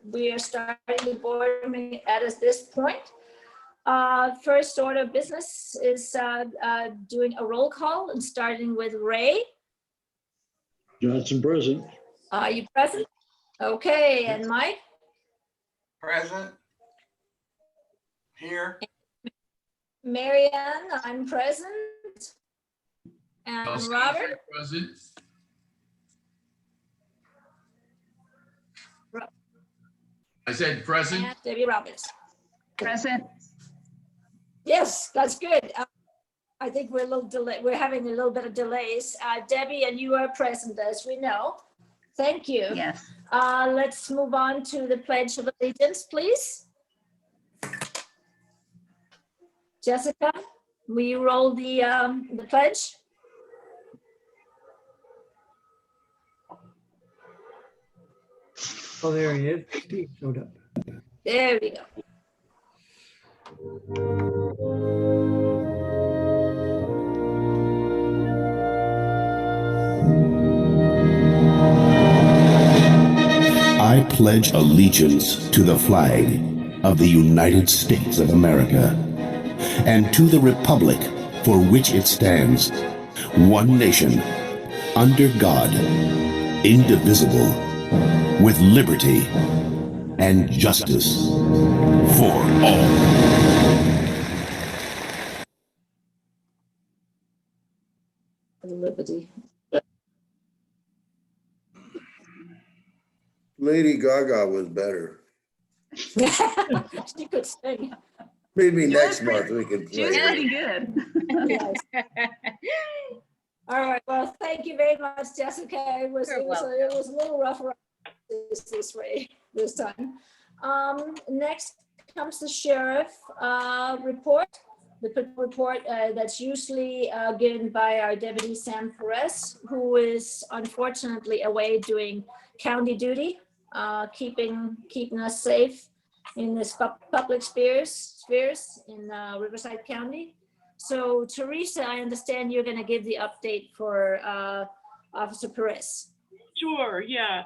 We are starting the board meeting at this point. First order of business is doing a roll call and starting with Ray. Johnson present. Are you present? Okay, and Mike? Present. Here. Marianne, I'm present. And Robert? Present. I said present. And Debbie Roberts. Present. Yes, that's good. I think we're a little delay. We're having a little bit of delays. Debbie, and you are present, as we know. Thank you. Yes. Let's move on to the Pledge of Allegiance, please. Jessica, will you roll the pledge? Oh, there he is. Steve showed up. There we go. I pledge allegiance to the flag of the United States of America and to the republic for which it stands, one nation, under God, indivisible, with liberty and justice for all. Liberty. Lady Gaga was better. She could sing. Maybe She next was month we can She was play. pretty good. Yes. All right, well, thank you very much, Jessica. It was a little rough around this way this time. Next comes the sheriff report. The report that's usually given by our deputy Sam Perez, who is unfortunately away doing county duty, keeping us safe in this public spheres in Riverside County. So Teresa, I understand you're going to give the update for Officer Perez. Sure, yeah.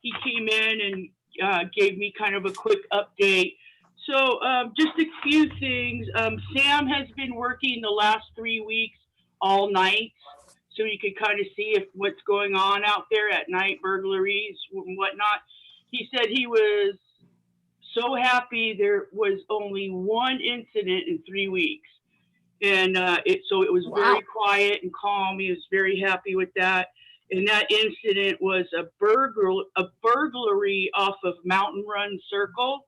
He came in and gave me kind of a quick update. So just a few things. Sam has been working the last 3 weeks all night, so you could kind of see what's going on out there at night, burglaries and whatnot. He said he was so happy there was only one incident in 3 weeks. And so it was very quiet and calm. He was very happy with that. And that incident was a burglary off of Mountain Run Circle,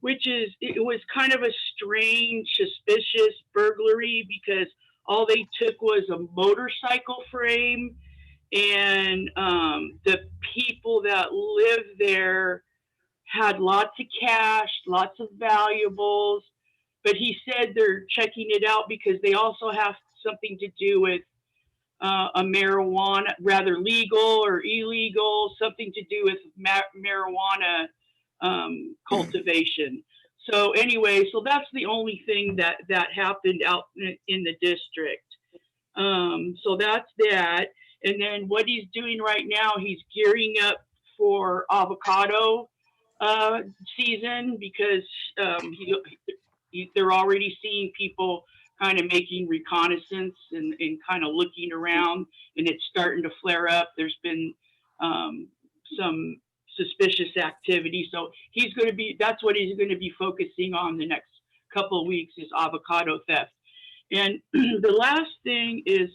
it was kind of a strange, suspicious burglary because all they took was a motorcycle frame, and the people that lived there had lots of cash, lots of valuables. But he said they're checking it out because they also have something to do with a marijuana, rather legal or illegal, something to do with marijuana cultivation. So anyway, so that's the only thing that happened out in the district. So that's that. And then what he's doing right now, he's gearing up for avocado season because they're already seeing people kind of making reconnaissance and kind of looking around, and it's starting to flare up. There's been some suspicious activity. So that's what he's going to be focusing on the next couple of weeks is avocado theft. And the last thing is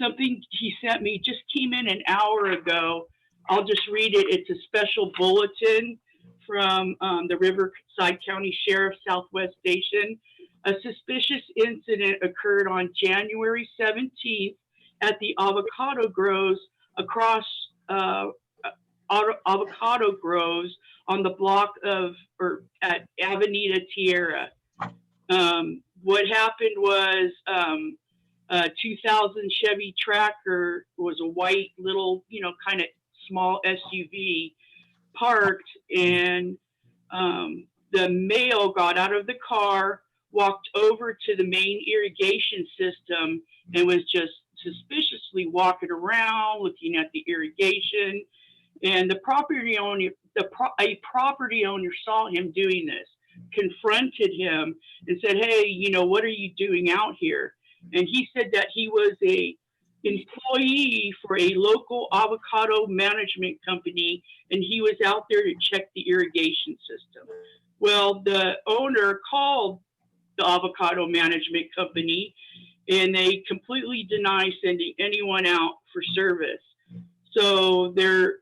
something he sent me, just came in an hour ago. I'll just read it. It's a special bulletin from the Riverside County Sheriff Southwest Station. A suspicious incident occurred on January 17th at the avocado groves avocado groves on the block at Avenida Tierra. What happened was a 2000 Chevy Tracker was a white little, kind of small SUV parked, and the male got out of the car, walked over to the main irrigation system, and was just suspiciously walking around, looking at the irrigation. And the property a property owner saw him doing this, confronted him and said, hey, you know, what are you doing out here? And he said that he was a employee for a local avocado management company, and he was out there to check the irrigation system. Well, the owner called the avocado management company, and they completely deny sending anyone out for service. So they're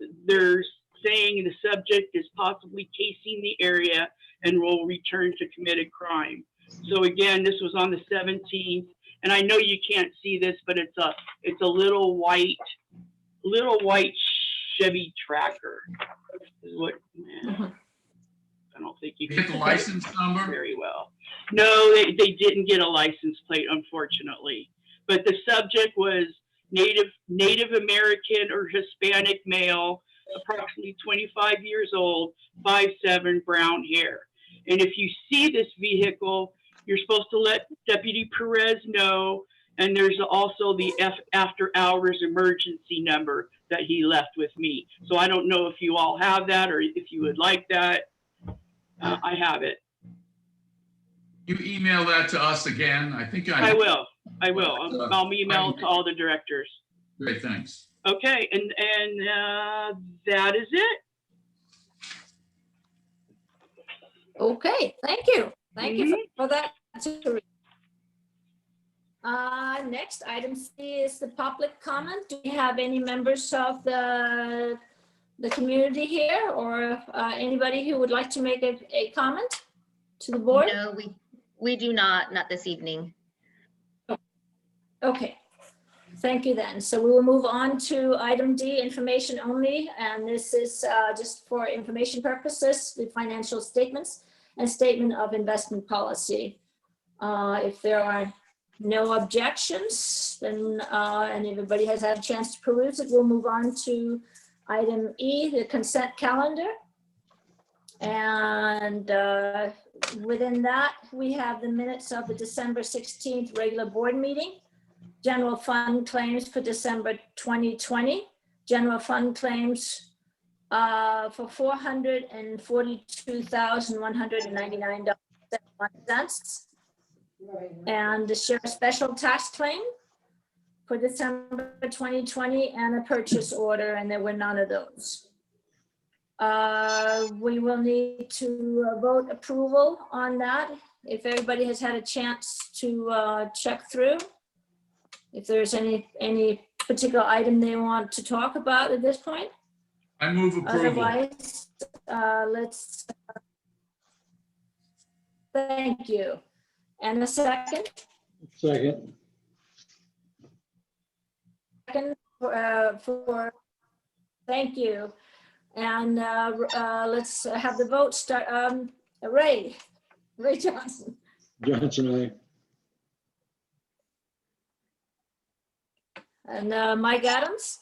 saying the subject is possibly casing the area and will return to committed crime. So again, this was on the 17th, and I know you can't see this, but it's a little white Chevy Tracker. Is what? I don't think you can Get the license number? very well. No, they didn't get a license plate, unfortunately. But the subject was Native American or Hispanic male, approximately 25 years old, 5'7", brown hair. And if you see this vehicle, you're supposed to let Deputy Perez know. And there's also the after hours emergency number that he left with me. So I don't know if you all have that or if you would like that. I have it. You email that to us again? I think I will. I'll email it to all the directors. Great, thanks. Okay, and that is it. Okay, thank you. Thank you for that. Next, item C is the public comment. Do we have any members of the community here, or anybody who would like to make a comment to the board? No, we do not this evening. Okay, thank you then. So we will move on to item D, information only. And this is just for information purposes, the financial statements and statement of investment policy. If there are no objections, then and everybody has had a chance to peruse it, we'll move on to item E, the consent calendar. And within that, we have the minutes of the December 16th regular board meeting, general fund claims for December 2020, general fund claims for $442,199.71, and the sheriff special tax claim for December 2020, and a purchase order, and there were none of those. We will need to vote approval on that. If everybody has had a chance to check through, if there's any particular item they want to talk about at this point. I move approval. Otherwise, let's, thank you. And a second? Second. Second for, thank you. And let's have the vote start. Ray Johnson. Johnson, aye. And Mike Adams.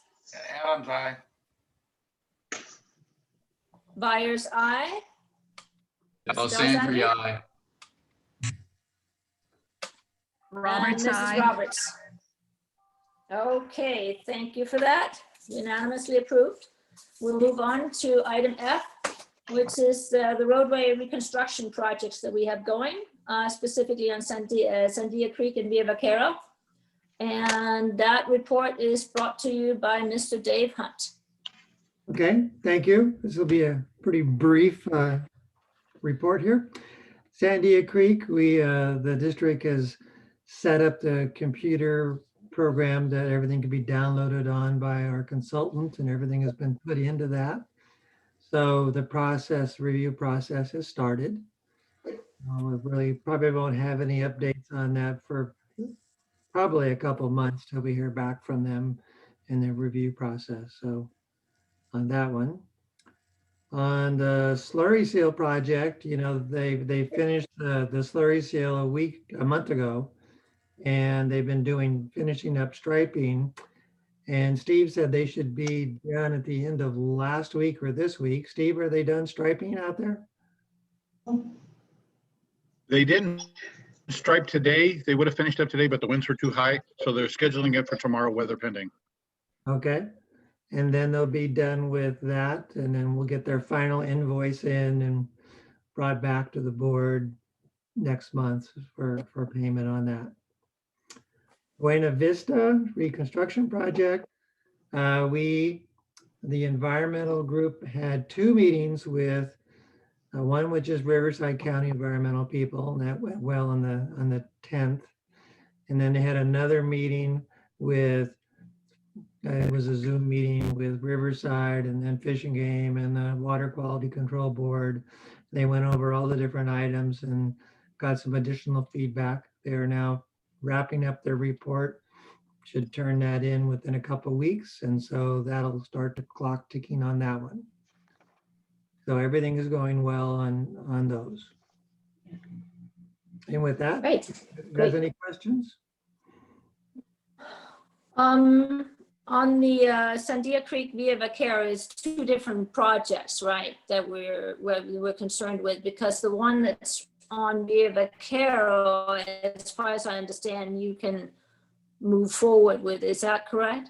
Adams, aye. Byers, aye. Alessandri, aye. Roberts, aye. Roberts. Okay, thank you for that. Unanimously approved. We'll move on to item F, which is the roadway reconstruction projects that we have going, specifically on Sandia Creek and Via Vaquero. And that report is brought to you by Mr. Dave Hunt. Okay, thank you. This will be a pretty brief report here. Sandia Creek, the district has set up the computer program that everything can be downloaded on by our consultant, and everything has been put into that. So the review process has started. We really probably won't have any updates on that for probably a couple of months till we hear back from them in their review process. So on that one. On the slurry seal project, they finished the slurry seal a month ago, and they've been finishing up striping. And Steve said they should be done at the end of last week or this week. Steve, are they done striping out there? They didn't stripe today. They would have finished up today, but the winds were too high. So they're scheduling it for tomorrow, weather pending. Okay. And then they'll be done with that, and then we'll get their final invoice in and brought back to the board next month for payment on that. Buena Vista reconstruction project. The environmental group had 2 meetings with one which is Riverside County environmental people, and that went well on the 10th. And then they had another meeting with it was a Zoom meeting with Riverside and then Fish and Game and the Water Quality Control Board. They went over all the different items and got some additional feedback. They are now wrapping up their report. Should turn that in within a couple of weeks. And so that'll start the clock ticking on that one. So everything is going well on those. And with that, Great. you guys, any questions? On the Sandia Creek Via Vaqueros, 2 different projects, right, that we're concerned with, because the one that's on Via Vaquero, as far as I understand, you can move forward with. Is that correct?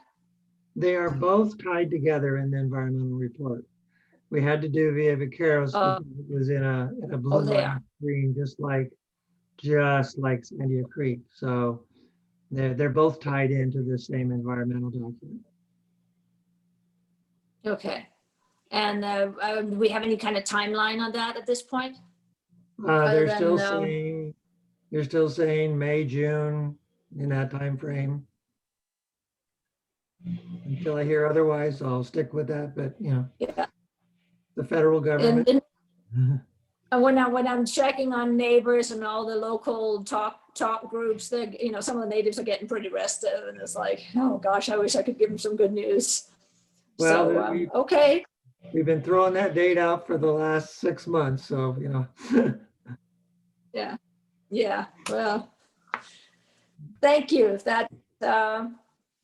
They are both tied together in the environmental report. We had to do Via Vaqueros because it was in a blue they line are. screen, just like Sandia Creek. So they're both tied into the same environmental document. Okay. And do we have any kind of timeline on that at this point? They're than, still saying May, June, in that time frame. Until I hear otherwise, I'll stick with that. But Yeah. the federal government. And when I'm checking on neighbors and all the local talk groups, that some of the natives are getting pretty restive, and it's like, oh gosh, I wish I could give them some good news. Well, So okay. We've been throwing that date out for the last 6 months, so Yeah. Well, thank you. That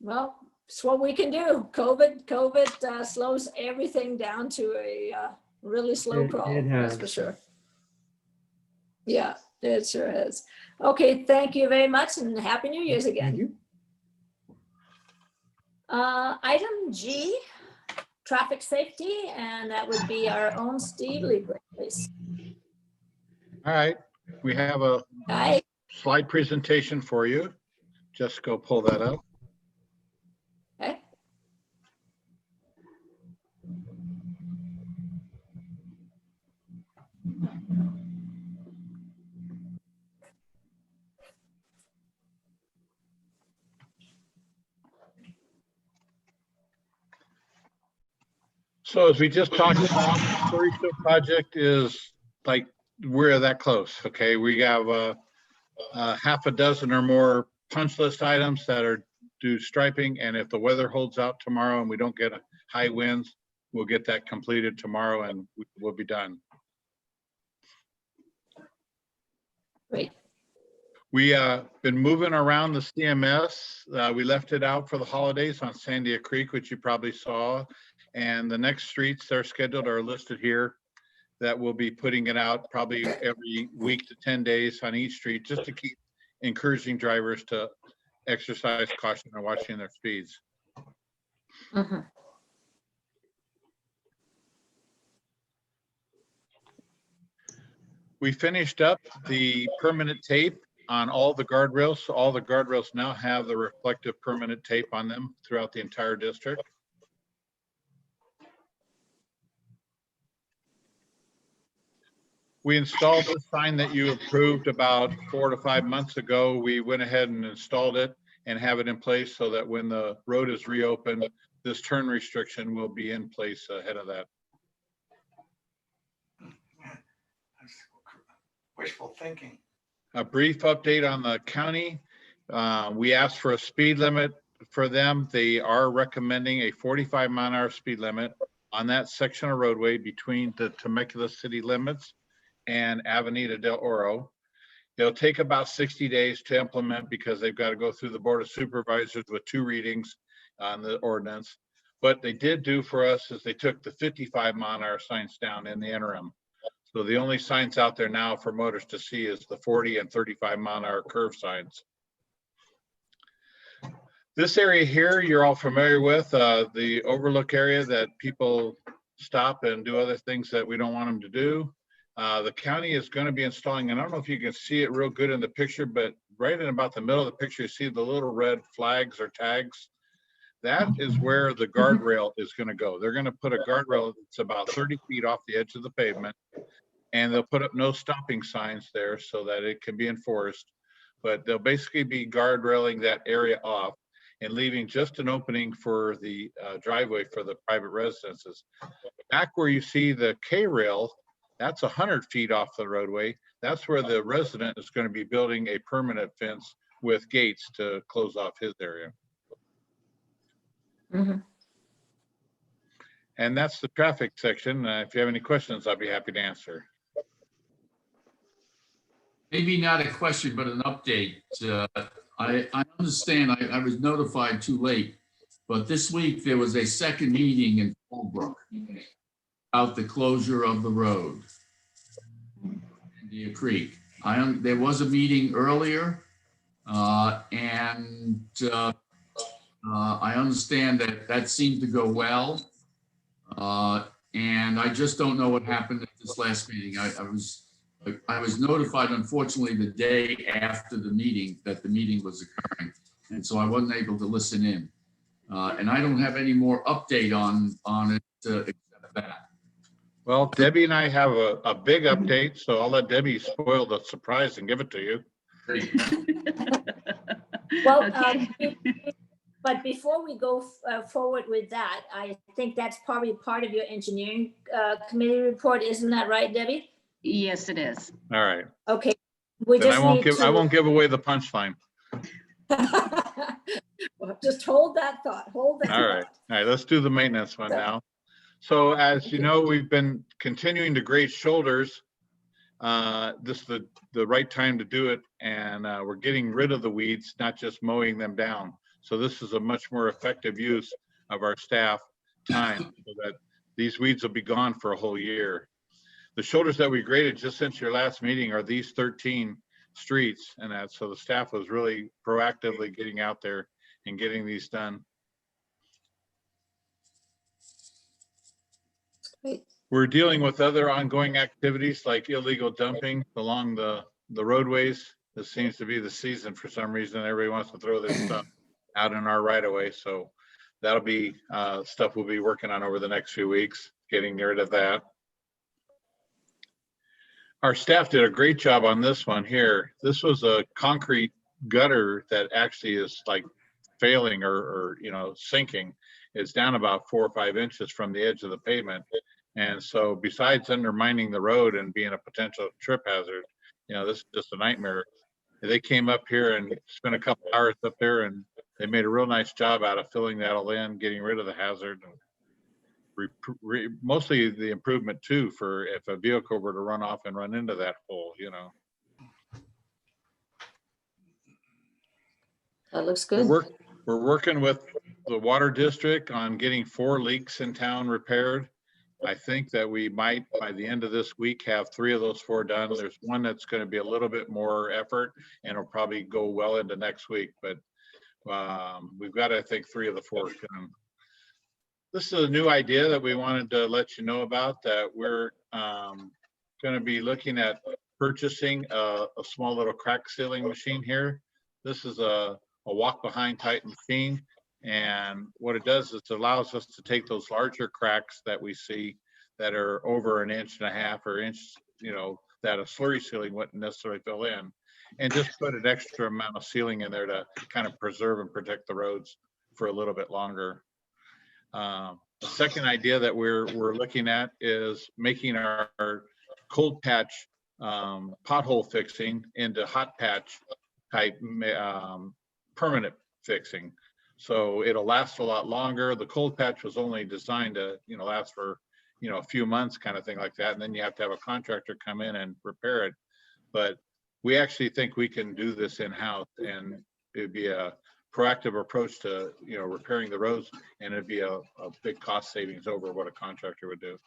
well, it's what we can do. COVID slows everything down to a really slow crawl. it That's has. for sure. Yeah, it sure has. Okay, thank you very much, and Happy New Year's again. Thank you. Item G, traffic safety, and that would be our own Steve Lieber, please. All right, we have a Hi. slide presentation for you. Just go pull that up. Okay. So as we just talked about, the Surrey Still project is like, we're that close, okay? We have half a dozen or more punch list items that are due striping, and if the weather holds out tomorrow and we don't get high winds, we'll get that completed tomorrow and we'll be done. Great. We been moving around the CMS. We left it out for the holidays on Sandia Creek, which you probably saw. And the next streets that are scheduled are listed here, that we'll be putting it out probably every week to 10 days on each street, just to keep encouraging drivers to exercise caution and watching their speeds. Mhm. We finished up the permanent tape on all the guardrails. So all the guardrails now have the reflective permanent tape on them throughout the entire district. We installed the sign that you approved about 4 to 5 months ago. We went ahead and installed it and have it in place so that when the road is reopened, this turn restriction will be in place ahead of that. Wishful thinking. A brief update on the county. We asked for a speed limit for them. They are recommending a 45-mile-an-hour speed limit on that section of roadway between the Temecula city limits and Avenida del Oro. It'll take about 60 days to implement because they've got to go through the Board of Supervisors with 2 readings on the ordinance. What they did do for us is they took the 55-mile-an-hour signs down in the interim. So the only signs out there now for motors to see is the 40 and 35-mile-an-hour curve signs. This area here, you're all familiar with, the overlook area that people stop and do other things that we don't want them to do. The county is going to be installing, and I don't know if you can see it real good in the picture, but right in about the middle of the picture, you see the little red flags or tags. That is where the guardrail is going to go. They're going to put a guardrail that's about 30 feet off the edge of the pavement, and they'll put up no stopping signs there so that it can be enforced. But they'll basically be guardrailing that area off and leaving just an opening for the driveway for the private residences. Back where you see the K-rail, that's 100 feet off the roadway. That's where the resident is going to be building a permanent fence with gates to close off his area. Mhm. And that's the traffic section. If you have any questions, I'll be happy to answer. Maybe not a question, but an update. I understand, I was notified too late, but this week there was a second meeting in Fallbrook about the closure of the road, Deer Creek. There was a meeting earlier, and I understand that seemed to go well. And I just don't know what happened at this last meeting. I was notified, unfortunately, the day after the meeting that the meeting was occurring. And so I wasn't able to listen in. And I don't have any more update on it except that. Well, Debbie and I have a big update, so I'll let Debbie spoil the surprise and give it to you. Well, Okay. but before we go forward with that, I think that's probably part of your engineering committee report. Isn't that right, Debbie? Yes, it is. All right. Okay. We Then just I won't give away the punchline. Well, just hold that thought. Hold that All right. thought. All right, let's do the maintenance one now. So as you know, we've been continuing to grade shoulders. This is the right time to do it. And we're getting rid of the weeds, not just mowing them down. So this is a much more effective use of our staff time so that these weeds will be gone for a whole year. The shoulders that we graded just since your last meeting are these 13 streets, and that so the staff was really proactively getting out there and getting these done. Great. We're dealing with other ongoing activities like illegal dumping along the roadways. This seems to be the season for some reason. Everybody wants to throw their stuff out in our right of way. So that'll be stuff we'll be working on over the next few weeks, getting rid of that. Our staff did a great job on this one here. This was a concrete gutter that actually is like failing or sinking. It's down about 4 or 5 inches from the edge of the pavement. And so besides undermining the road and being a potential trip hazard, this is just a nightmare. They came up here and spent a couple hours up there, and they made a real nice job out of filling that all in, getting rid of the hazard. And mostly the improvement too, for if a vehicle were to run off and run into that hole, That looks good. We're working with the water district on getting 4 leaks in town repaired. I think that we might, by the end of this week, have 3 of those 4 done. There's one that's going to be a little bit more effort and it'll probably go well into next week, but we've got, I think, 3 of the 4 done. This is a new idea that we wanted to let you know about, that we're going to be looking at purchasing a small little crack sealing machine here. This is a walk behind type machine. And what it does is it allows us to take those larger cracks that we see that are over 1.5 inches or inch, that a slurry sealing wouldn't necessarily fill in, and just put an extra amount of sealing in there to kind of preserve and protect the roads for a little bit longer. The second idea that we're looking at is making our cold patch pothole fixing into hot patch type permanent fixing. So it'll last a lot longer. The cold patch was only designed to, last for, a few months kind of thing like that. And then you have to have a contractor come in and repair it. But we actually think we can do this in-house, and it'd be a proactive approach to, repairing the roads, and it'd be a big cost savings over what a contractor would do.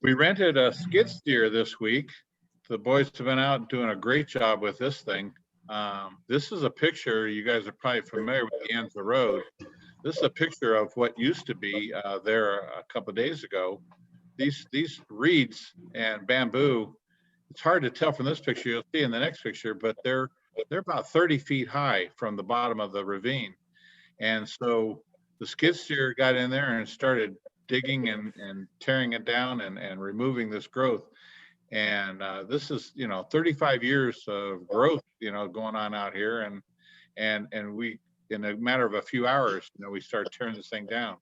We rented a skid steer this week. The boys have been out doing a great job with this thing. This is a picture, you guys are probably familiar with the Anza Road. This is a picture of what used to be there a couple of days ago. These reeds and bamboo, it's hard to tell from this picture, you'll see in the next picture, but they're about 30 feet high from the bottom of the ravine. And so the skid steer got in there and started digging and tearing it down and removing this growth. And this is, 35 years of growth, going on out here. And we, in a matter of a few hours, we start tearing this thing down.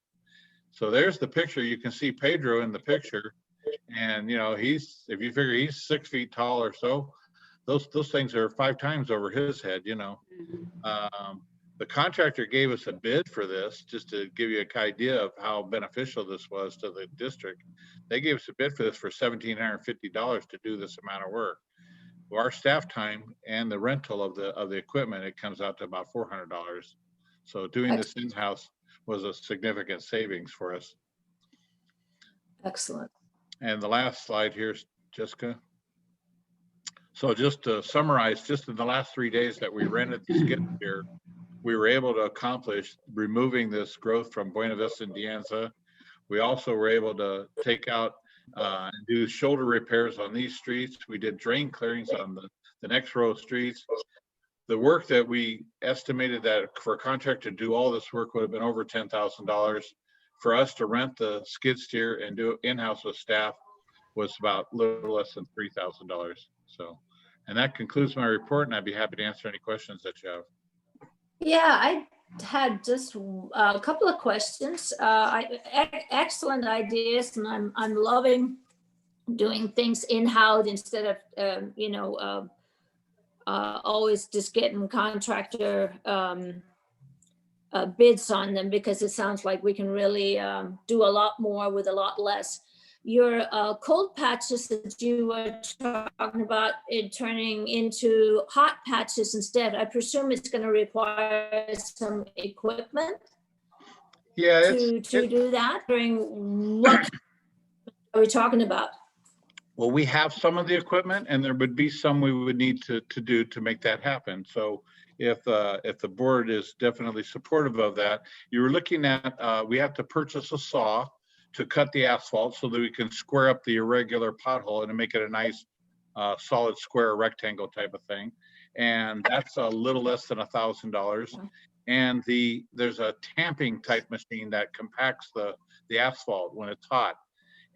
So there's the picture. You can see Pedro in the picture. And, if you figure he's 6 feet tall or so, those things are 5 times over his head, The contractor gave us a bid for this, just to give you an idea of how beneficial this was to the district. They gave us a bid for this for $1,750 to do this amount of work. Our staff time and the rental of the equipment, it comes out to about $400. So doing this in-house was a significant savings for us. Excellent. And the last slide here, Jessica. So just to summarize, just in the last 3 days that we rented the skid steer, we were able to accomplish removing this growth from Buena Vista and De Anza. We also were able to take out and do shoulder repairs on these streets. We did drain clearings on the next row of streets. The work that we estimated that for a contractor to do all this work would have been over $10,000. For us to rent the skid steer and do it in-house with staff was about a little less than $3,000. So, and that concludes my report, and I'd be happy to answer any questions that you have. Yeah, I had just a couple of questions. Excellent ideas, and I'm loving doing things in-house instead of always just getting contractor bids on them, because it sounds like we can really do a lot more with a lot less. Your cold patches that you were talking about it turning into hot patches instead, I presume it's going to require some equipment to do that. What are we talking about? Well, we have some of the equipment, and there would be some we would need to do to make that happen. So if the board is definitely supportive of that, you were looking at, we have to purchase a saw to cut the asphalt so that we can square up the irregular pothole and make it a nice solid square rectangle type of thing. And that's a little less than $1,000. And there's a tamping type machine that compacts the asphalt when it's hot.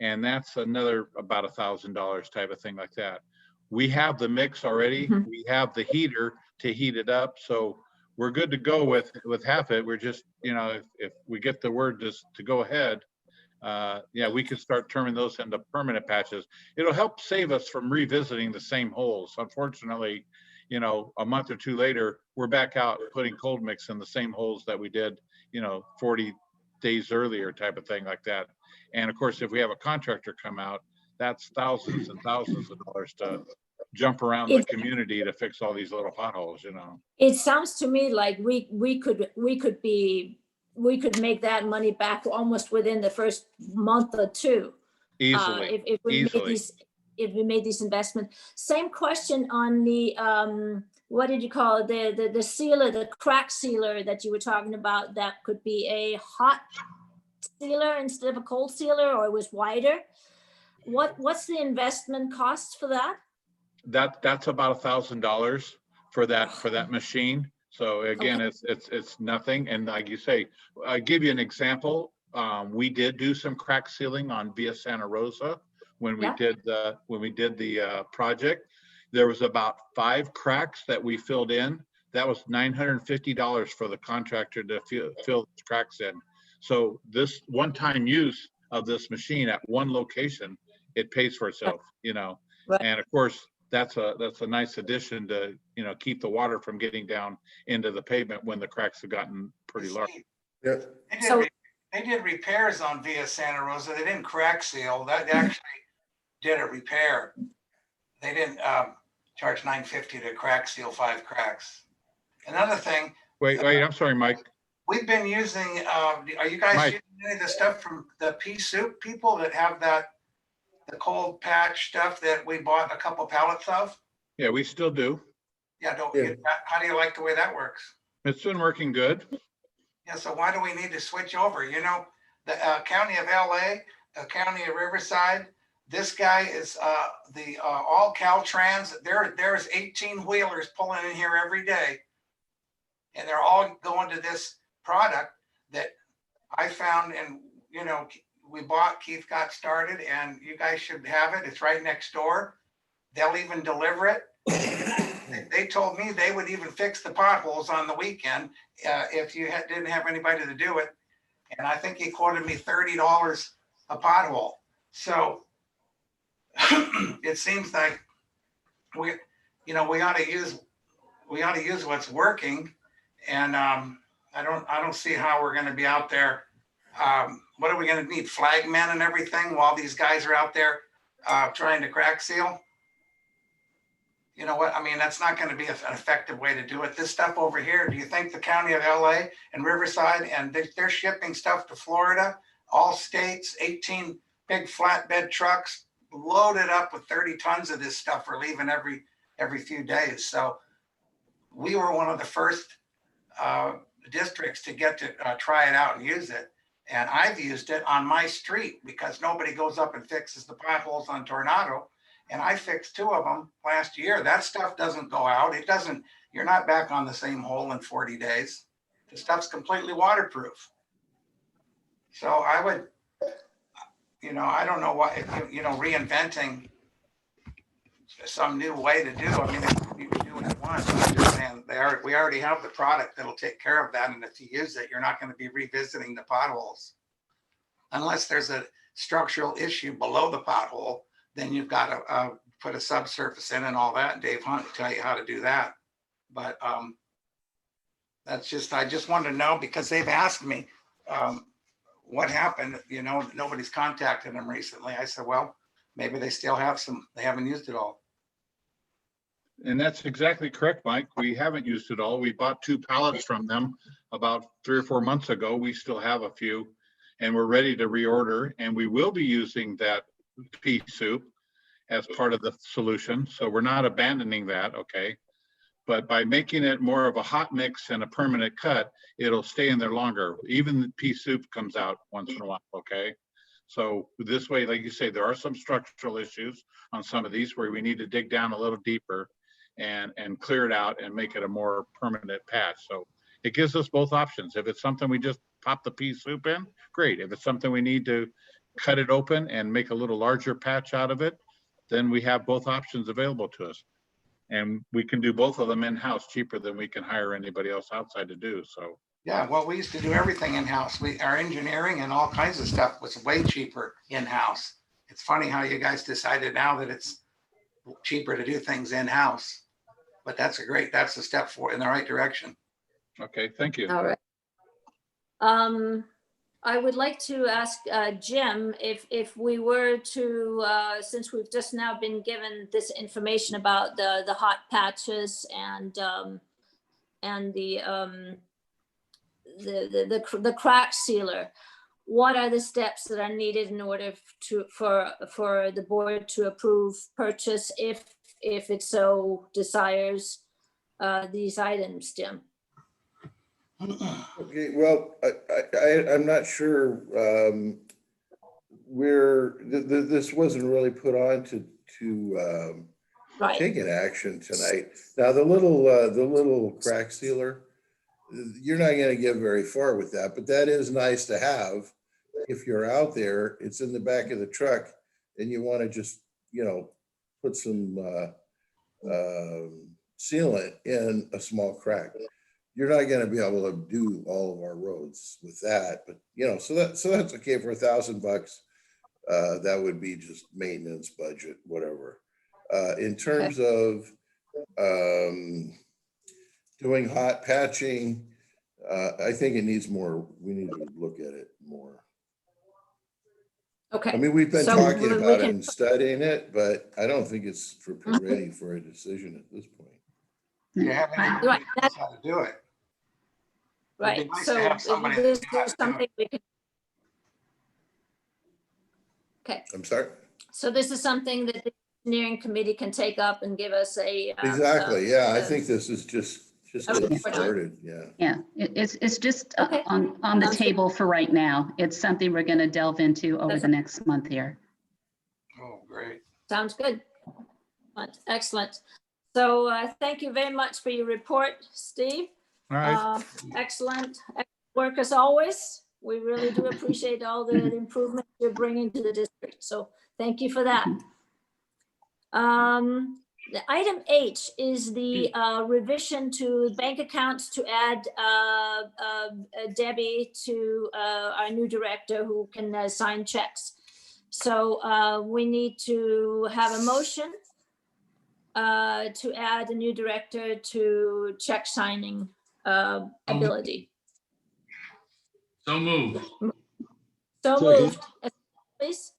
And that's another about $1,000 type of thing like that. We have the mix already. Mm-hmm. We have the heater to heat it up. So we're good to go with half it. We're just, if we get the word to go ahead, we can start turning those into permanent patches. It'll help save us from revisiting the same holes. Unfortunately, a month or two later, we're back out putting cold mix in the same holes that we did, 40 days earlier type of thing like that. And of course, if we have a contractor come out, that's thousands and thousands of dollars to jump around the community to fix all these little potholes, It sounds to me like we could make that money back almost within the first month or two. Easily. If we made these investments. Same question on the what did you call it? The sealer, the crack sealer that you were talking about, that could be a hot sealer instead of a cold sealer, or it was wider. What's the investment cost for that? That's about $1,000 for that machine. So again, okay. It's nothing. And like you say, I give you an example. We did do some crack sealing on Via Santa Rosa when we did the project. There was about 5 cracks that we filled in. That was $950 for the contractor to fill the cracks in. So this one-time use of this machine at one location, it pays for itself, Right. And of course, that's a nice addition to, keep the water from getting down into the pavement when the cracks have gotten pretty large. Yeah. They did repairs on Via Santa Rosa. They didn't crack seal. That actually did a repair. They didn't charge $950 to crack seal 5 cracks. Another thing. Wait, I'm sorry, Mike. We've been using, are you guys using any of the stuff from the pea soup people that have the cold patch stuff that we bought a couple pallets of? Yeah, we still do. Yeah, Yeah. how do you like the way that works? It's been working good. Yeah, so why do we need to switch over? You know, the county of LA, county of Riverside, this guy is the all Caltrans. There's 18 wheelers pulling in here every day. And they're all going to this product that I found, and you know, we bought, Keith got started, and you guys should have it. It's right next door. They'll even deliver it. They told me they would even fix the potholes on the weekend if you didn't have anybody to do it. And I think he quoted me $30 a pothole. So it seems like we ought to use what's working. And I don't see how we're going to be out there. What are we going to need? Flag men and everything while these guys are out there trying to crack seal? You know what? I mean, that's not going to be an effective way to do it. This stuff over here, do you think the county of LA and Riverside, and they're shipping stuff to Florida, all states, 18 big flatbed trucks loaded up with 30 tons of this stuff are leaving every few days. So we were one of the first districts to get to try it out and use it. And I've used it on my street because nobody goes up and fixes the potholes on Tornado. And I fixed 2 of them last year. That stuff doesn't go out. It doesn't, you're not back on the same hole in 40 days. The stuff's completely waterproof. So I would, I don't know what, reinventing some new way to do. I mean, you can do what you want. I'm just saying we already have the product that'll take care of that. And if you use it, you're not going to be revisiting the potholes. Unless there's a structural issue below the pothole, then you've got to put a subsurface in and all that. Dave Hunt will tell you how to do that. But I just wanted to know because they've asked me what happened. Nobody's contacted them recently. I said, well, maybe they still have some, they haven't used it all. And that's exactly correct, Mike. We haven't used it all. We bought 2 pallets from them about 3 or 4 months ago. We still have a few and we're ready to reorder. And we will be using that pea soup as part of the solution. So we're not abandoning that, okay? But by making it more of a hot mix and a permanent cut, it'll stay in there longer. Even the pea soup comes out once in a while, okay? So this way, like you say, there are some structural issues on some of these where we need to dig down a little deeper and clear it out and make it a more permanent patch. So it gives us both options. If it's something we just pop the pea soup in, great. If it's something we need to cut it open and make a little larger patch out of it, then we have both options available to us. And we can do both of them in-house cheaper than we can hire anybody else outside to do. So yeah, well, we used to do everything in-house. Our engineering and all kinds of stuff was way cheaper in-house. It's funny how you guys decided now that it's cheaper to do things in-house. But that's a step forward in the right direction. okay, thank you. All right. I would like to ask Jim if we were to, since we've just now been given this information about the hot patches and the crack sealer, what are the steps that are needed in order for the board to approve purchase if it so desires these items, Jim? Okay, well, I'm not sure this wasn't really put on to Right. take an action tonight. Now, the little crack sealer, you're not going to get very far with that, but that is nice to have. If you're out there, it's in the back of the truck and you want to just, put some sealant in a small crack. You're not going to be able to do all of our roads with that, but so that's okay for $1,000. That would be just maintenance budget, whatever. In terms of doing hot patching, I think it needs more. We need to look at it more. Okay. I mean, we've been So talking about it and studying it, but I don't think it's ready for a decision at this point. You have anybody Right, who knows how to do it. Right. It'd be nice So to have somebody this that knows how is to do something it. we can. Okay. I'm sorry? So this is something that engineering committee can take up and give us a. Exactly, yeah, I think this is just getting Okay. started, yeah. Yeah, it's just Okay. on the Sounds good. table for right now. It's something we're going to delve into over That's- the next month here. Oh, great. Sounds good. Excellent. So thank you very much for your report, Steve. All right, Excellent work as always. We really do appreciate all the improvements you're bringing to the district. So thank you for that. The item H is the revision to bank accounts to add Debbie to our new director who can sign checks. So we need to have a motion to add a new director to check signing ability. So moved. So Second. moved. Please,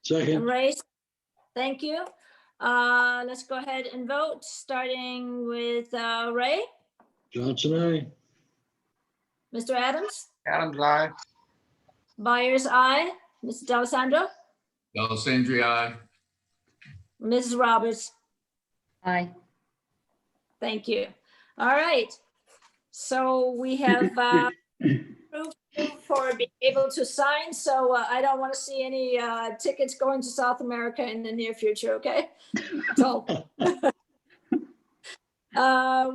Second, Ray, thank you. Let's go ahead and vote, starting with Ray, Johnson, aye. Mr. Adams, Adams, aye. Byers, aye, Mr. D'Alessandro, Alessandri, aye. Mrs. Roberts. Aye. Thank you. All right. So we have approved you for being able to sign. So I don't want to see any tickets going to South America in the near future. Okay. So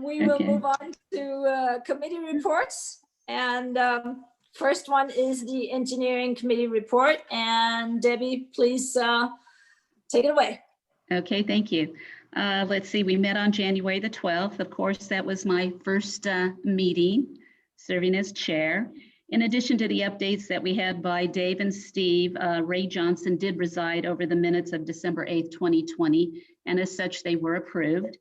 we will Okay. move on to committee reports. And first one is the engineering committee report. And Debbie, please take it away. Okay, thank you. Let's see, we met on January the 12th. Of course, that was my first meeting serving as chair. In addition to the updates that we had by Dave and Steve, Ray Johnson did reside over the minutes of December 8th, 2020, and as such, they were approved.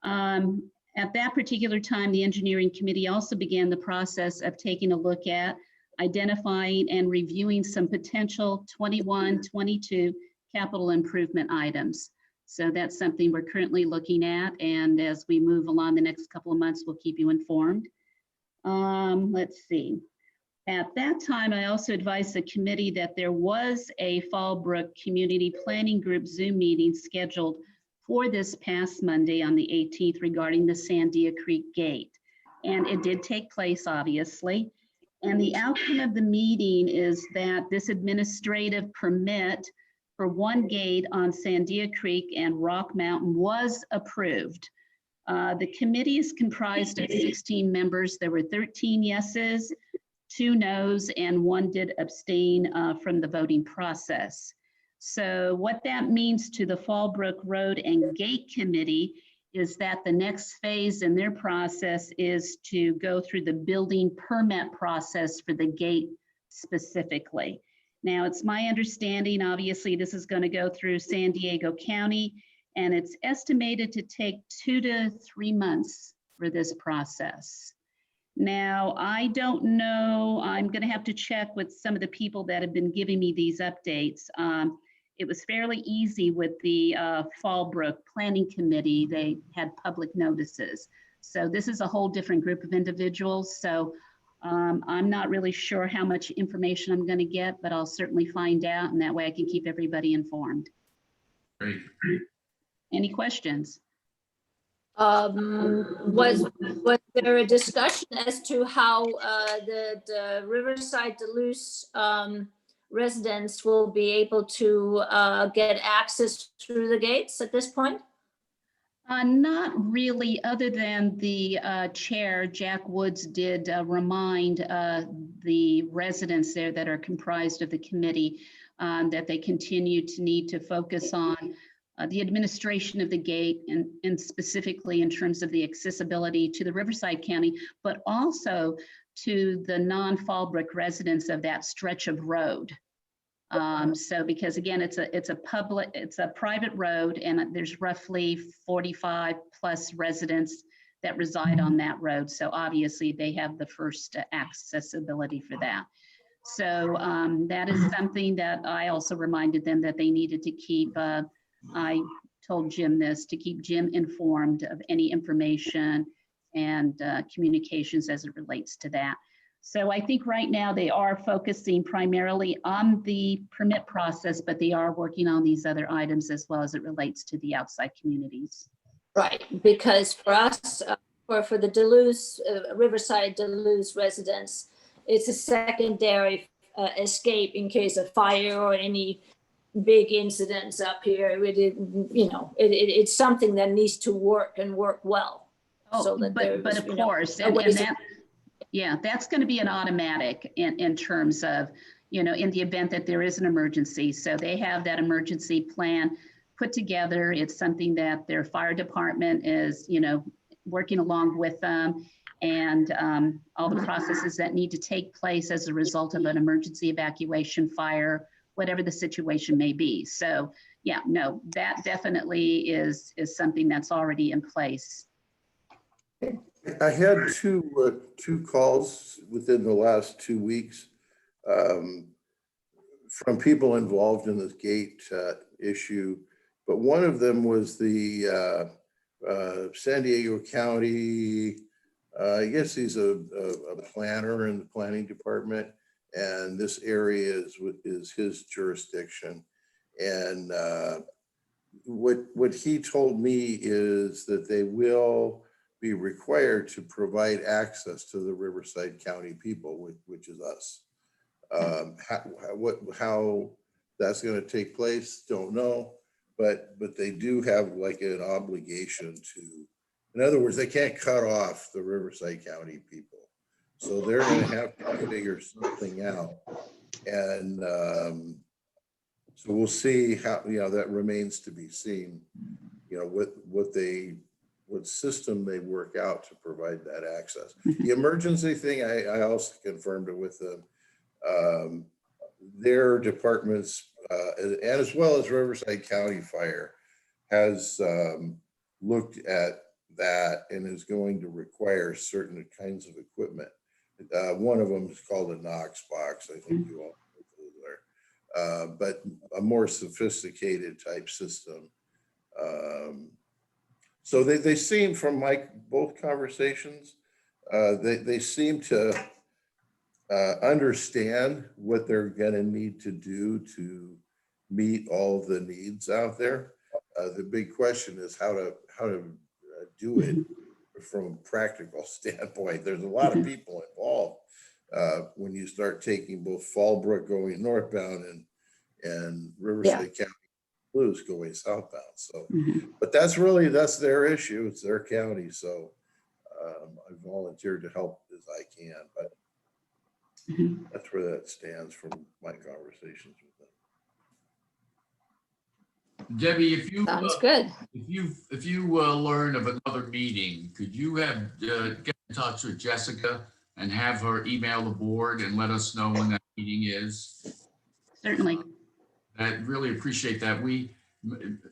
At that particular time, the engineering committee also began the process of taking a look at identifying and reviewing some potential 21-22 capital improvement items. So that's something we're currently looking at, and as we move along the next couple of months, we'll keep you informed. Let's see. At that time, I also advised the committee that there was a Fallbrook Community Planning Group Zoom meeting scheduled for this past Monday on the 18th regarding the Sandia Creek Gate. And it did take place, obviously. And the outcome of the meeting is that this administrative permit for one gate on Sandia Creek and Rock Mountain was approved. The committee is comprised of 16 members. There were 13 yeses, 2 noes, and 1 did abstain from the voting process. So what that means to the Fallbrook Road and Gate Committee is that the next phase in their process is to go through the building permit process for the gate specifically. Now, it's my understanding, obviously, this is going to go through San Diego County, and it's estimated to take 2 to 3 months for this process. Now, I don't know, I'm going to have to check with some of the people that have been giving me these updates. It was fairly easy with the Fallbrook Planning Committee. They had public notices. So this is a whole different group of individuals. So I'm not really sure how much information I'm going to get, but I'll certainly find out, and that way I can keep everybody informed. Great. Any questions? Was there a discussion as to how the Riverside Duluth residents will be able to get access through the gates at this point? Not really, other than the chair, Jack Woods, did remind the residents there that are comprised of the committee that they continue to need to focus on the administration of the gate and specifically in terms of the accessibility to the Riverside County, but also to the non-Fallbrook residents of that stretch of road. So because again, it's a private road, and there's roughly 45 plus residents that reside on that road. So obviously they have the first accessibility for that. So that is something that I also reminded them that they needed to keep. I told Jim this, to keep Jim informed of any information and communications as it relates to that. So I think right now they are focusing primarily on the permit process, but they are working on these other items as well as it relates to the outside communities. Right, because for us, for the Duluth, Riverside Duluth residents, it's a secondary escape in case of fire or any big incidents up here. It's something that needs to work and work well. Oh, that but of course, and that, yeah, that's going to be an automatic in terms of, in the event that there is an emergency. So they have that emergency plan put together. It's something that their fire department is, working along with them, and all the processes that need to take place as a result of an emergency evacuation, fire, whatever the situation may be. So yeah, no, that definitely is something that's already in place. I had two calls within the last 2 weeks from people involved in this gate issue, but one of them was the San Diego County. I guess he's a planner in the planning department, and this area is his jurisdiction. And what he told me is that they will be required to provide access to the Riverside County people, which is us. How that's going to take place, don't know, but they do have like an obligation to. In other words, they can't cut off the Riverside County people, so they're going to have to figure something out, and so we'll see how. That remains to be seen. What system they work out to provide that access. The emergency thing, I also confirmed it with them. Their departments, and as well as Riverside County Fire, has looked at that and is going to require certain kinds of equipment. One of them is called a Knox box. I think you all know there, but a more sophisticated type system. So they seem, from both conversations, they seem to understand what they're going to need to do to meet all the needs out there. The big question is how to do it from a practical standpoint. There's a lot of people involved when you start taking both Fallbrook going northbound and Riverside County Blues going southbound. So, but that's their issue. It's their county. So I volunteered to help as I can, but that's where that stands from my conversations with them. Debbie, if you Sounds good. if you learn of another meeting, could you have get in touch with Jessica and have her email the board and let us know when that meeting is? Certainly. I'd really appreciate that.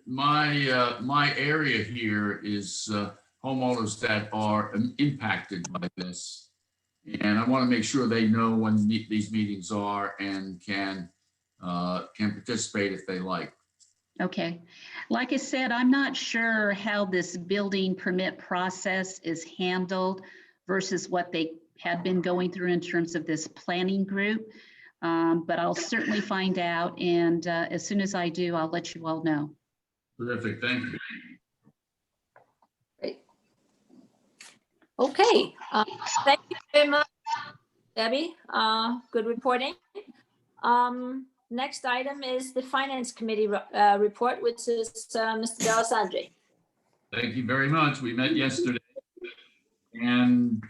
My area here is homeowners that are impacted by this, and I want to make sure they know when these meetings are and can participate if they like. Okay. Like I said, I'm not sure how this building permit process is handled versus what they had been going through in terms of this planning group. But I'll certainly find out. And as soon as I do, I'll let you all know. Terrific. Thank you. Great. Okay. Thank you very much, Debbie. Good reporting. Next item is the Finance Committee report, which is Mr. D'Alessandri. Thank you very much. We met yesterday. And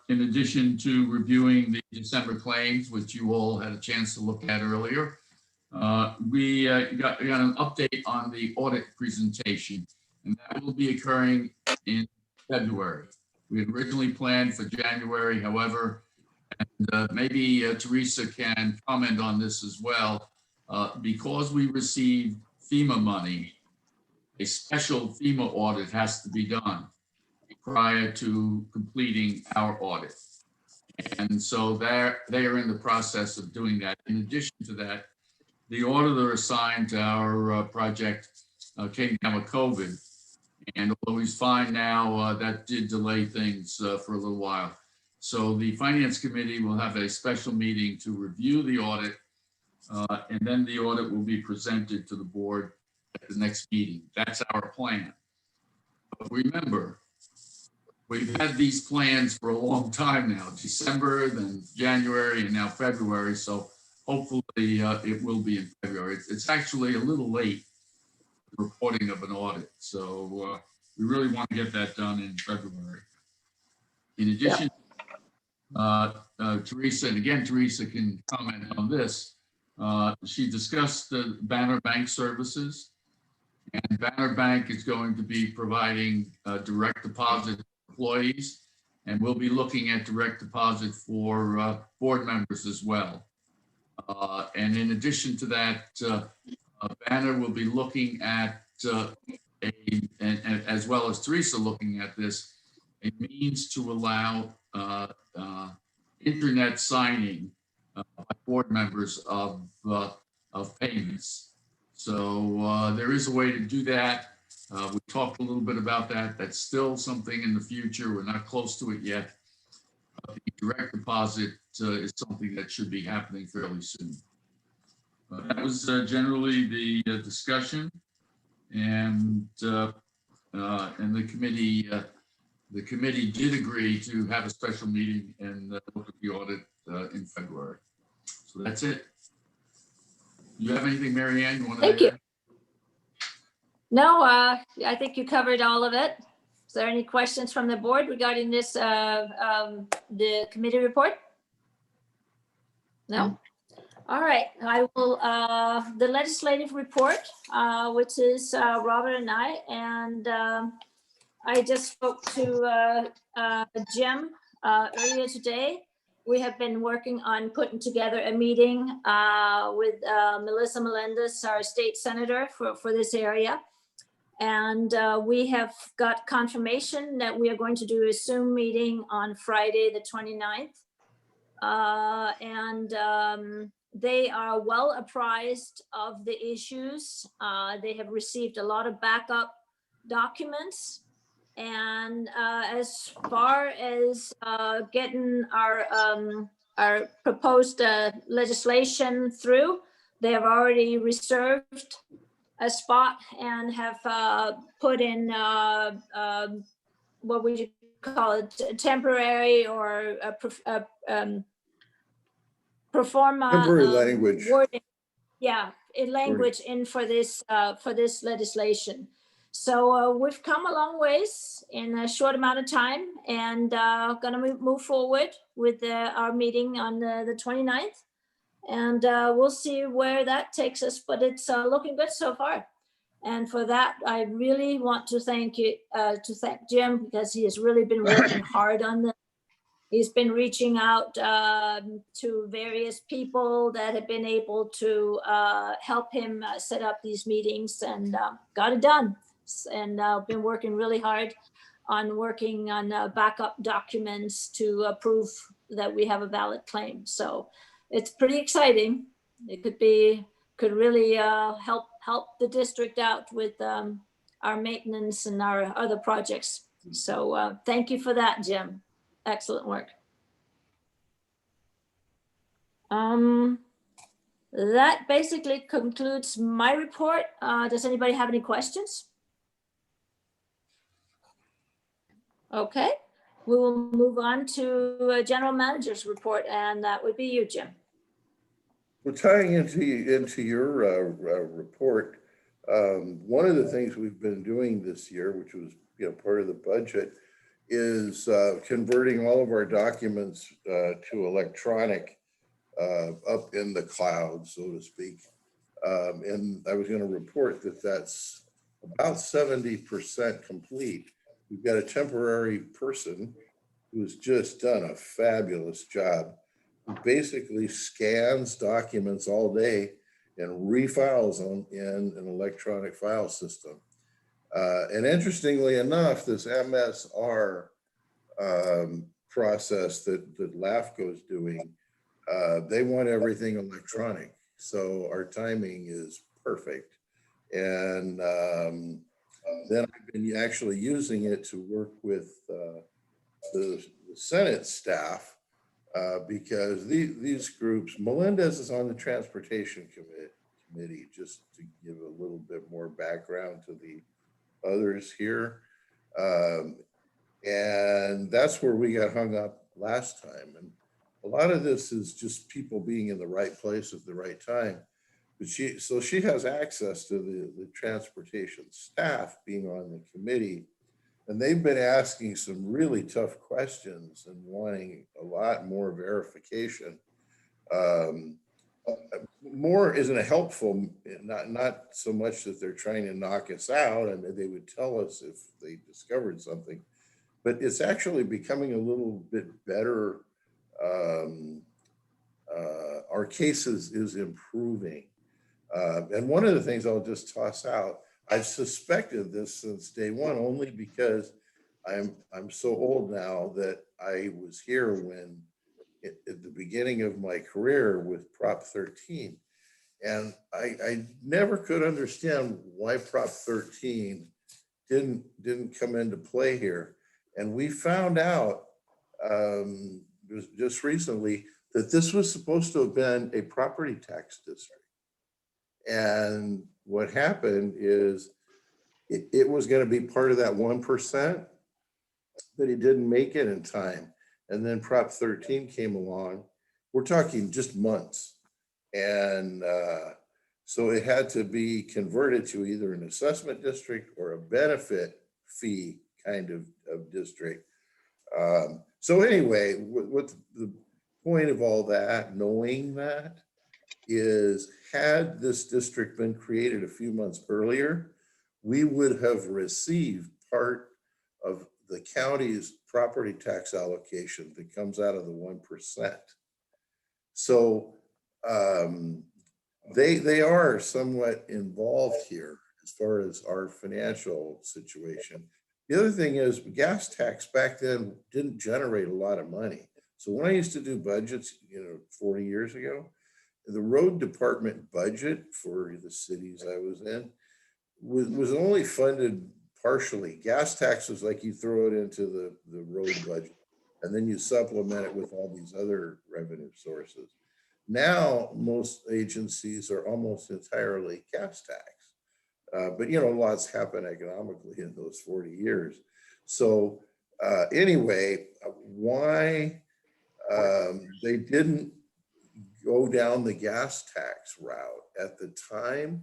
in addition to reviewing the December claims, which you all had a chance to look at earlier, we got an update on the audit presentation, and that will be occurring in February. We had originally planned for January, however, and maybe Teresa can comment on this as well. Because we received FEMA money, a special FEMA audit has to be done prior to completing our audit. And so they are in the process of doing that. In addition to that, the auditor assigned to our project came down with COVID. And although he's fine now, that did delay things for a little while. So the Finance Committee will have a special meeting to review the audit, and then the audit will be presented to the board at the next meeting. That's our plan. But remember, we've had these plans for a long time now, December, then January, and now February. So hopefully it will be in February. It's actually a little late, the reporting of an audit. So we really want to get that done in February. In addition, Teresa, and again, Teresa can comment on this. She discussed the Banner Bank services, and Banner Bank is going to be providing direct deposit to employees, and we'll be looking at direct deposit for board members as well. And in addition to that, Banner will be looking at and as well as Teresa looking at this, a means to allow internet signing by board members of payments. So there is a way to do that. We talked a little bit about that. That's still something in the future. We're not close to it yet. The direct deposit is something that should be happening fairly soon. That was generally the discussion, and the committee did agree to have a special meeting and look at the audit in February. So that's it. You have anything, Mary Ann, you want to add? Thank you. No, I think you covered all of it. Is there any questions from the board regarding this, the committee report? No? All right, I will, the legislative report, which is Robert and I, and I just spoke to Jim earlier today. We have been working on putting together a meeting with Melissa Melendez, our state senator for this area. And we have got confirmation that we are going to do a Zoom meeting on Friday, the 29th. They are well apprised of the issues. They have received a lot of backup documents. And as far as getting our proposed legislation through, they have already reserved a spot and have put in what would you call it, temporary or performa Temporary language. wording. Yeah, in language in for this legislation. So we've come a long ways in a short amount of time, and gonna move forward with our meeting on the 29th. And we'll see where that takes us, but it's looking good so far. And for that, I really want to thank you, to thank Jim, because he has really been working hard on this. He's been reaching out to various people that have been able to help him set up these meetings, and got it done. And been working really hard on working on backup documents to prove that we have a valid claim. So it's pretty exciting. It could really help the district out with our maintenance and our other projects. So thank you for that, Jim. Excellent work. That basically concludes my report. Does anybody have any questions? Okay, we will move on to general manager's report, and that would be you, Jim. Well, tying into your report, one of the things we've been doing this year, which was part of the budget, is converting all of our documents to electronic up in the cloud, so to speak. And I was going to report that that's about 70% complete. We've got a temporary person who's just done a fabulous job, who basically scans documents all day and refiles them in an electronic file system. And interestingly enough, this MSR process that LAFCO is doing, they want everything electronic. So our timing is perfect. And then I've been actually using it to work with the Senate staff, because these groups, Melendez is on the Transportation Committee, just to give a little bit more background to the others here. And that's where we got hung up last time. And a lot of this is just people being in the right place at the right time. But she has access to the transportation staff being on the committee. And they've been asking some really tough questions and wanting a lot more verification. More isn't a helpful, not so much that they're trying to knock us out and they would tell us if they discovered something, but it's actually becoming a little bit better. Our case is improving. And one of the things I'll just toss out, I've suspected this since day one, only because I'm so old now that I was here when at the beginning of my career with Prop 13. And I never could understand why Prop 13 didn't come into play here. And we found out just recently that this was supposed to have been a property tax district. And what happened is it was going to be part of that 1%, but it didn't make it in time. And then Prop 13 came along. We're talking just months. And so it had to be converted to either an assessment district or a benefit fee kind of district. So anyway, what the point of all that, knowing that, is had this district been created a few months earlier, we would have received part of the county's property tax allocation that comes out of the 1%. So they are somewhat involved here as far as our financial situation. The other thing is gas tax back then didn't generate a lot of money. So when I used to do budgets, 40 years ago, the road department budget for the cities I was in was only funded partially. Gas tax was like you throw it into the road budget and then you supplement it with all these other revenue sources. Now, most agencies are almost entirely gas tax. But lots happen economically in those 40 years. So anyway, why they didn't go down the gas tax route at the time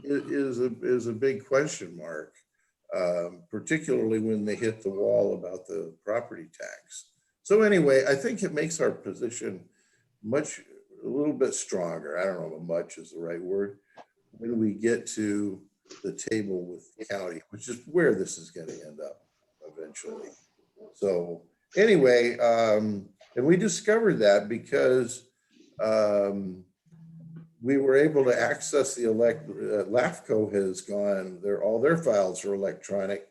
is a big question mark, particularly when they hit the wall about the property tax. So anyway, I think it makes our position a little bit stronger. I don't know if much is the right word, when we get to the table with the county, which is where this is going to end up eventually. So anyway, and we discovered that because we were able to access the LAFCO has gone, all their files are electronic,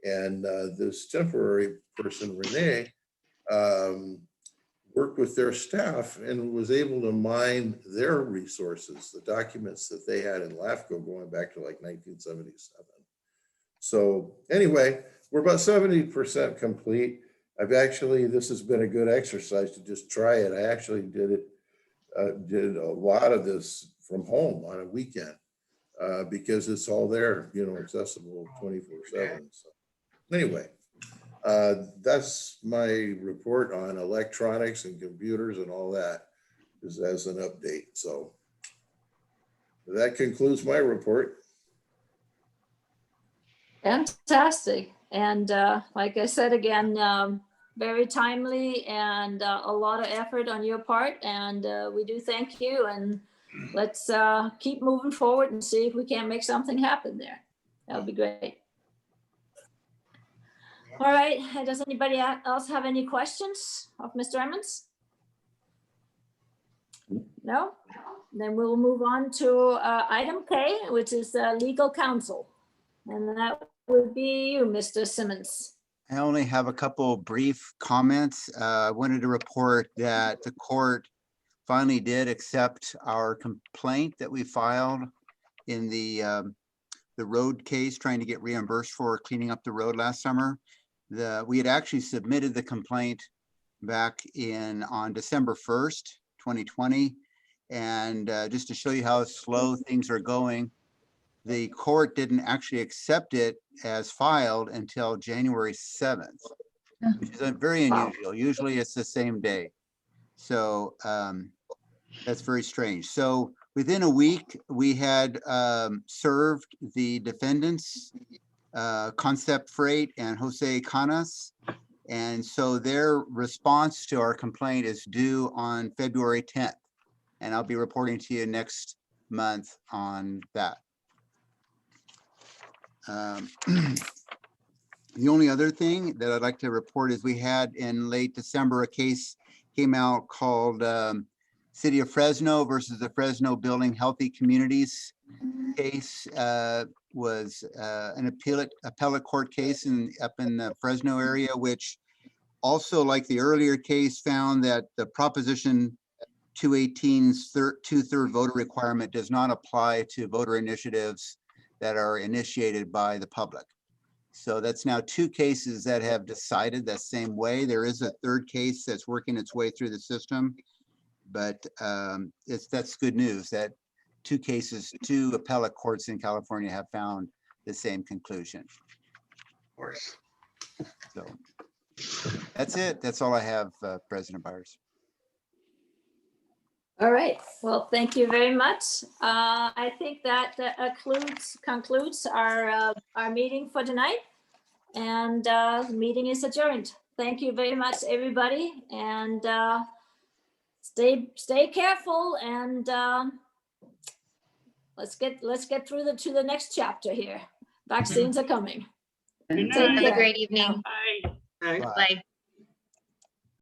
and this temporary person, Renee, worked with their staff and was able to mine their resources, the documents that they had in LAFCO going back to like 1977. So anyway, we're about 70% complete. This has been a good exercise to just try it. I actually did a lot of this from home on a weekend because it's all there, accessible 24/7. So anyway, that's my report on electronics and computers and all that, is as an update. So that concludes my report. Fantastic. And like I said, again, very timely and a lot of effort on your part. And we do thank you. And let's keep moving forward and see if we can't make something happen there. That would be great. All right. Does anybody else have any questions of Mr. Emmons? No? Then we'll move on to item K, which is legal counsel. And that would be you, Mr. Simmons. I only have a couple brief comments. I wanted to report that the court finally did accept our complaint that we filed in the road case, trying to get reimbursed for cleaning up the road last summer. We had actually submitted the complaint back on December 1st, 2020. And just to show you how slow things are going, the court didn't actually accept it as filed until January 7th, which is very unusual. Usually it's the same day. So that's very strange. So within a week, we had served the defendants, Concept Freight and Jose Canas. And so their response to our complaint is due on February 10th. And I'll be reporting to you next month on that. The only other thing that I'd like to report is we had in late December, a case came out called City of Fresno versus the Fresno Building Healthy Communities case. Was an appellate court case up in the Fresno area, which also, like the earlier case, found that the Proposition 218's two-third voter requirement does not apply to voter initiatives that are initiated by the public. So that's now two cases that have decided that same way. There is a third case that's working its way through the system, but that's good news that two appellate courts in California have found the same conclusion. Of course. So that's it. That's all I have, President Byers. All right, well, thank you very much. I think that concludes our meeting for tonight. And the meeting is adjourned. Thank you very much, everybody. And stay careful, and let's get through to the next chapter here. Vaccines are coming. Good Take night. Have a care. great evening. Bye. Right. Bye.